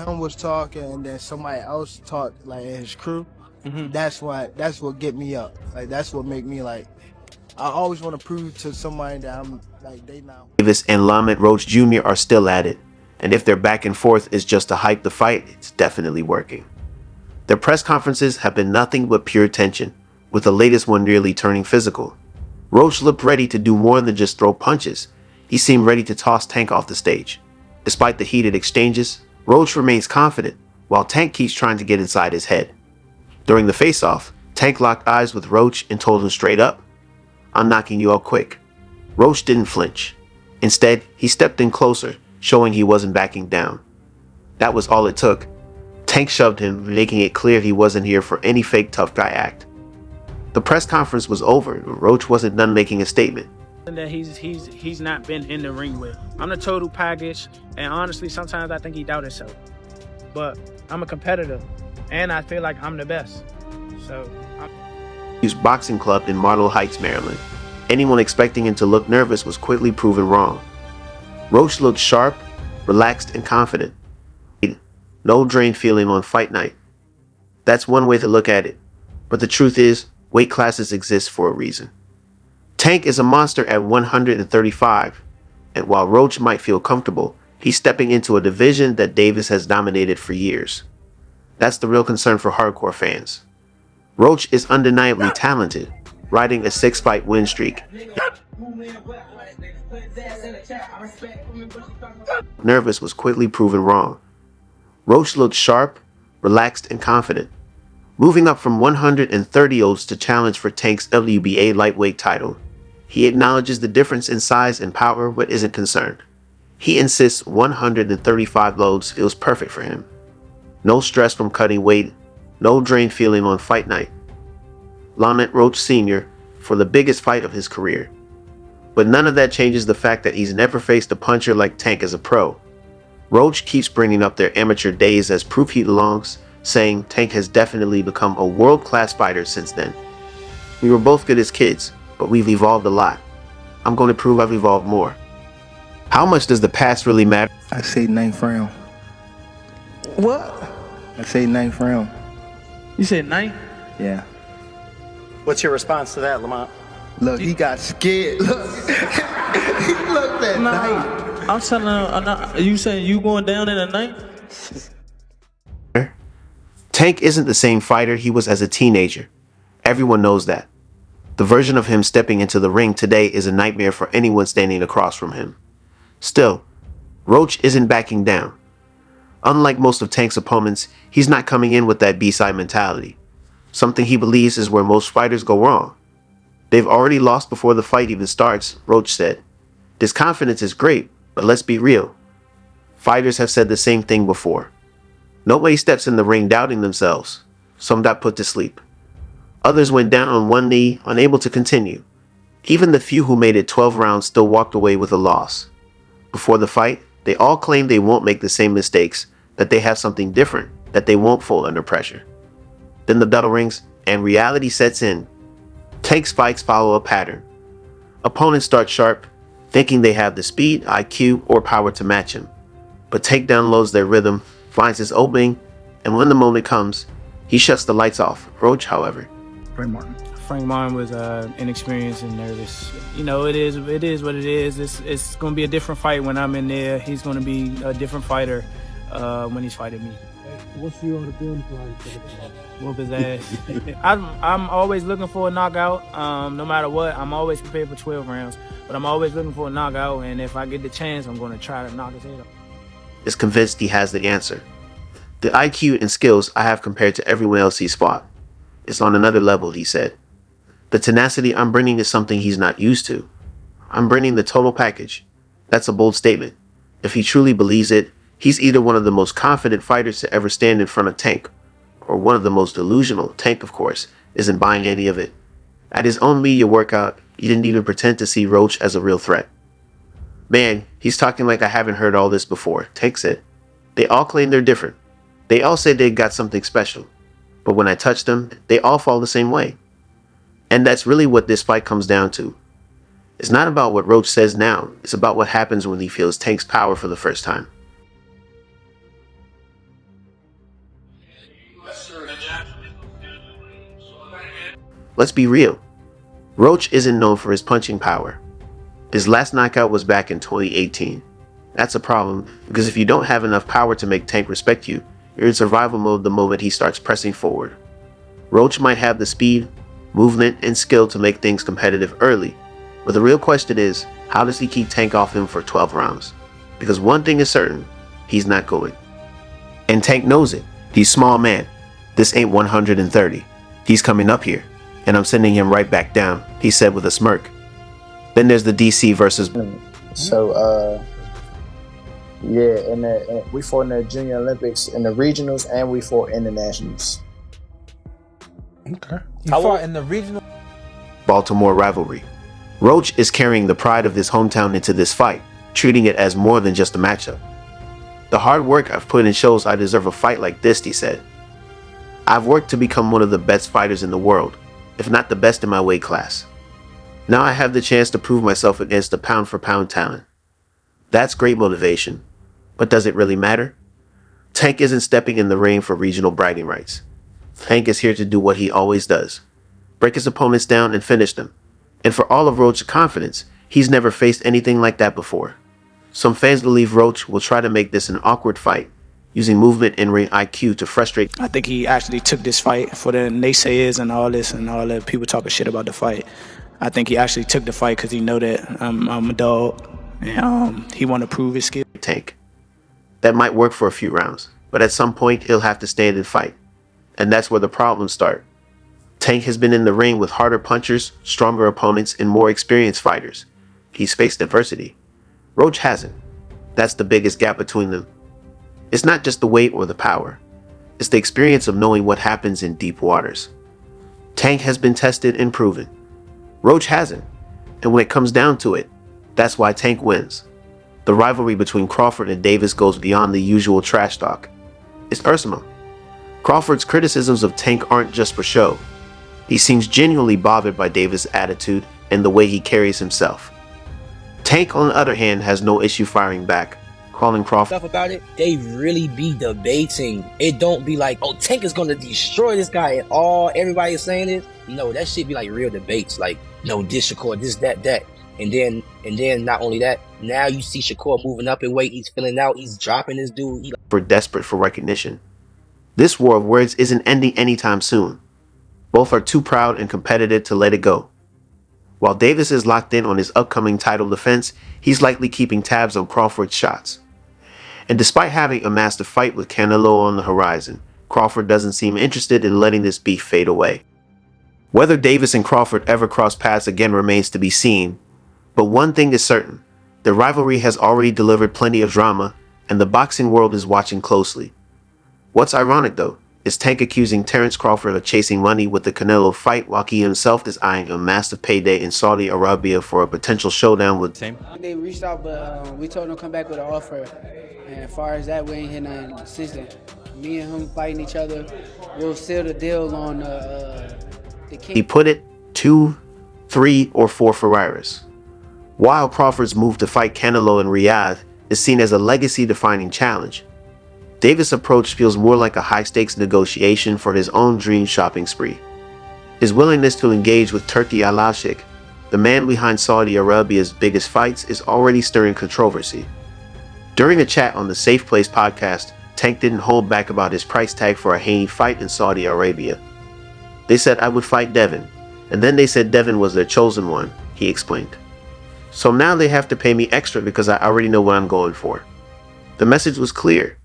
was talking and then somebody else talked like his crew. Mm-hmm. That's what get me up. Like that's what make me like. I always want to prove to somebody that I'm like they now. Davis and Lamont Roach Jr. are still at it, and if their back and forth is just to hype the fight, it's definitely working. Their press conferences have been nothing but pure tension, with the latest one nearly turning physical. Roach looked ready to do more than just throw punches. He seemed ready to toss Tank off the stage. Despite the heated exchanges, Roach remains confident, while Tank keeps trying to get inside his head. During the face-off, Tank locked eyes with Roach and told him straight up, "I'm knocking you out quick." Roach didn't flinch. Instead, he stepped in closer, showing he wasn't backing down. That was all it took. Tank shoved him, making it clear he wasn't here for any fake tough guy act. The press conference was over, but Roach wasn't done making a statement. That he's not been in the ring with. I'm the total package, and honestly, sometimes I think he doubts himself. But I'm a competitor, and I feel like I'm the best. So, His boxing club in Marlow Heights, Maryland. Anyone expecting him to look nervous was quickly proven wrong. Roach looked sharp, relaxed, and confident. No drained feeling on fight night. That's one way to look at it, but the truth is, weight classes exist for a reason. Tank is a monster at 135, and while Roach might feel comfortable, he's stepping into a division that Davis has dominated for years. That's the real concern for hardcore fans. Roach is undeniably talented, riding a 6-fight win streak. Nervous was quickly proven wrong. Roach looked sharp, relaxed, and confident, moving up from 130 oz to challenge for Tank's WBA lightweight title. He acknowledges the difference in size and power but isn't concerned. He insists 135 loads feels perfect for him. No stress from cutting weight, no drained feeling on fight night. Lamont Roach Sr. for the biggest fight of his career. But none of that changes the fact that he's never faced a puncher like Tank as a pro. Roach keeps bringing up their amateur days as proof he belongs, saying Tank has definitely become a world-class fighter since then. We were both good as kids, but we've evolved a lot. I'm going to prove I've evolved more. How much does the past really matter? I say 9th round. what? I say 9th round. You said 9? Yeah. What's your response to that, Lamont? Look, he got scared. Look, he looked at night. I'm telling you, you saying you going down in a night? Tank isn't the same fighter he was as a teenager. Everyone knows that. The version of him stepping into the ring today is a nightmare for anyone standing across from him. Still, Roach isn't backing down. Unlike most of Tank's opponents, he's not coming in with that B-side mentality. Something he believes is where most fighters go wrong. They've already lost before the fight even starts, Roach said. This confidence is great, but let's be real. Fighters have said the same thing before. Nobody steps in the ring doubting themselves. Some got put to sleep. Others went down on one knee, unable to continue. Even the few who made it 12 rounds still walked away with a loss. Before the fight, they all claim they won't make the same mistakes, that they have something different, that they won't fold under pressure. Then the bell rings, and reality sets in. Tank's fights follow a pattern. Opponents start sharp, thinking they have the speed, IQ, or power to match him. But Tank downloads their rhythm, finds his opening, and when the moment comes, he shuts the lights off. Roach, however, Frank Martin was inexperienced and nervous. You know, it is what it is. It's going to be a different fight when I'm in there. He's going to be a different fighter when he's fighting me. What's your game plan for the fight? Whoop his ass. I'm always looking for a knockout. No matter what, I'm always prepared for 12 rounds. But I'm always looking for a knockout, and if I get the chance, I'm going to try to knock his head off. is convinced he has the answer. The IQ and skills I have compared to everyone else he's fought. It's on another level, he said. The tenacity I'm bringing is something he's not used to. I'm bringing the total package. That's a bold statement. If he truly believes it, he's either one of the most confident fighters to ever stand in front of Tank, or one of the most delusional. Tank, of course, isn't buying any of it. At his own media workout, he didn't even pretend to see Roach as a real threat. Man, he's talking like I haven't heard all this before, Tank said. They all claim they're different. They all say they got something special. But when I touch them, they all fall the same way. And that's really what this fight comes down to. It's not about what Roach says now. It's about what happens when he feels Tank's power for the first time. Let's be real. Roach isn't known for his punching power. His last knockout was back in 2018. That's a problem, because if you don't have enough power to make Tank respect you, you're in survival mode the moment he starts pressing forward. Roach might have the speed, movement, and skill to make things competitive early, but the real question is, how does he keep Tank off him for 12 rounds? Because one thing is certain, he's not going. And Tank knows it. He's small man. This ain't 130. He's coming up here, and I'm sending him right back down, he said with a smirk. Then there's the DC versus... So, yeah, and we fought in the Junior Olympics, in the regionals, and we fought in the nationals. Okay. You fought in the regional Baltimore rivalry. Roach is carrying the pride of his hometown into this fight, treating it as more than just a matchup. The hard work I've put in shows I deserve a fight like this, he said. I've worked to become one of the best fighters in the world, if not the best in my weight class. Now I have the chance to prove myself against a pound-for-pound talent. That's great motivation. But does it really matter? Tank isn't stepping in the ring for regional bragging rights. Tank is here to do what he always does. Break his opponents down and finish them. And for all of Roach's confidence, he's never faced anything like that before. Some fans believe Roach will try to make this an awkward fight, using movement and ring IQ to frustrate. I think he actually took this fight for the naysayers and all the people talking shit about the fight. I think he actually took the fight because he know that I'm a dog, and he want to prove his skill. Tank. That might work for a few rounds, but at some point he'll have to stand and fight. And that's where the problems start. Tank has been in the ring with harder punchers, stronger opponents, and more experienced fighters. He's faced adversity. Roach hasn't. That's the biggest gap between them. It's not just the weight or the power. It's the experience of knowing what happens in deep waters. Tank has been tested and proven. Roach hasn't. And when it comes down to it, that's why Tank wins. The rivalry between Crawford and Davis goes beyond the usual trash talk. It's personal. Crawford's criticisms of Tank aren't just for show. He seems genuinely bothered by Davis' attitude and the way he carries himself. Tank, on the other hand, has no issue firing back, calling Crawford stuff about it. They really be debating. It don't be like, oh, Tank is gonna destroy this guy and all everybody is saying it. No, that shit be like real debates, like, no, this Shakur, this, that. And then not only that, now you see Shakur moving up in weight, he's filling out, he's dropping this dude. We're desperate for recognition. This war of words isn't ending anytime soon. Both are too proud and competitive to let it go. While Davis is locked in on his upcoming title defense, he's likely keeping tabs on Crawford's shots. And despite having amassed a fight with Kaliloa on the horizon, Crawford doesn't seem interested in letting this beef fade away. Whether Davis and Crawford ever cross paths again remains to be seen, but one thing is certain, the rivalry has already delivered plenty of drama, and the boxing world is watching closely. What's ironic though, is Tank accusing Terence Crawford of chasing money with the Canelo fight while he himself is eyeing a massive payday in Saudi Arabia for a potential showdown with... They reached out, but we told them to come back with an offer. And as far as that, we ain't hit nothing consistent. Me and him fighting each other, we'll seal the deal on the king. He put it 2, 3, or 4 Ferreiras. While Crawford's move to fight Canelo in Riyadh is seen as a legacy-defining challenge, Davis' approach feels more like a high-stakes negotiation for his own dream shopping spree. His willingness to engage with Turki Al-Ashik, the man behind Saudi Arabia's biggest fights, is already stirring controversy. During a chat on the Safe Place podcast, Tank didn't hold back about his price tag for a Haney fight in Saudi Arabia. They said I would fight Devin, and then they said Devin was their chosen one, he explained. So now they have to pay me extra because I already know what I'm going for. The message was clear.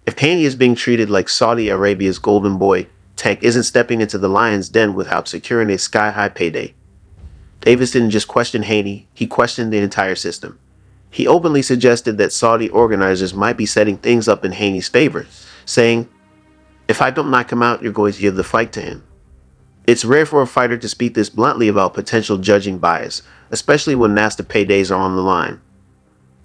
If Haney is being treated like Saudi Arabia's golden boy, Tank isn't stepping into the lion's den without securing a sky-high payday. Davis didn't just question Haney, he questioned the entire system. He openly suggested that Saudi organizers might be setting things up in Haney's favor, saying, "If I don't knock him out, you're going to give the fight to him." It's rare for a fighter to speak this bluntly about potential judging bias, especially when massive paydays are on the line.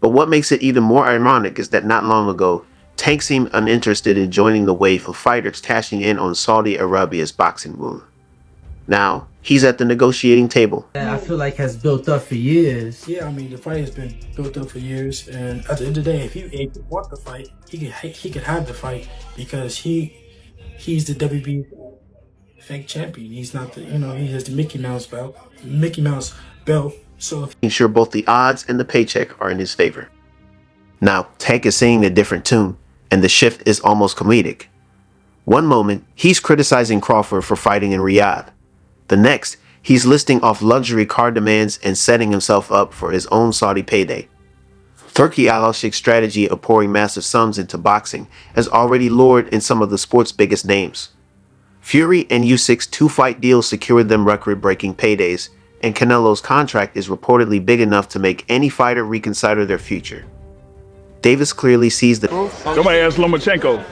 But what makes it even more ironic is that not long ago, Tank seemed uninterested in joining the wave of fighters cashing in on Saudi Arabia's boxing boom. Now, he's at the negotiating table. I feel like has built up for years. Yeah, I mean, the fight has been built up for years, and at the end of the day, if he want the fight, he could have the fight because he he's the WB fake champion. He's not the, he has the Mickey Mouse belt. So Making sure both the odds and the paycheck are in his favor. Now, Tank is singing a different tune, and the shift is almost comedic. One moment, he's criticizing Crawford for fighting in Riyadh. The next, he's listing off luxury car demands and setting himself up for his own Saudi payday. Turki Al-Ashik's strategy of pouring massive sums into boxing has already lured in some of the sport's biggest names. Fury and Usyk's 2-fight deals secured them record-breaking paydays, and Canelo's contract is reportedly big enough to make any fighter reconsider their future. Davis clearly sees the... Somebody asked Lomachenko.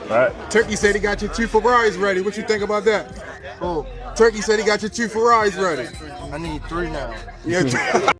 Right. Turkey said he got your 2 Ferraris ready. What you think about that? Oh, Turkey said he got your 2 Ferraris ready. I need 3 now. Yeah.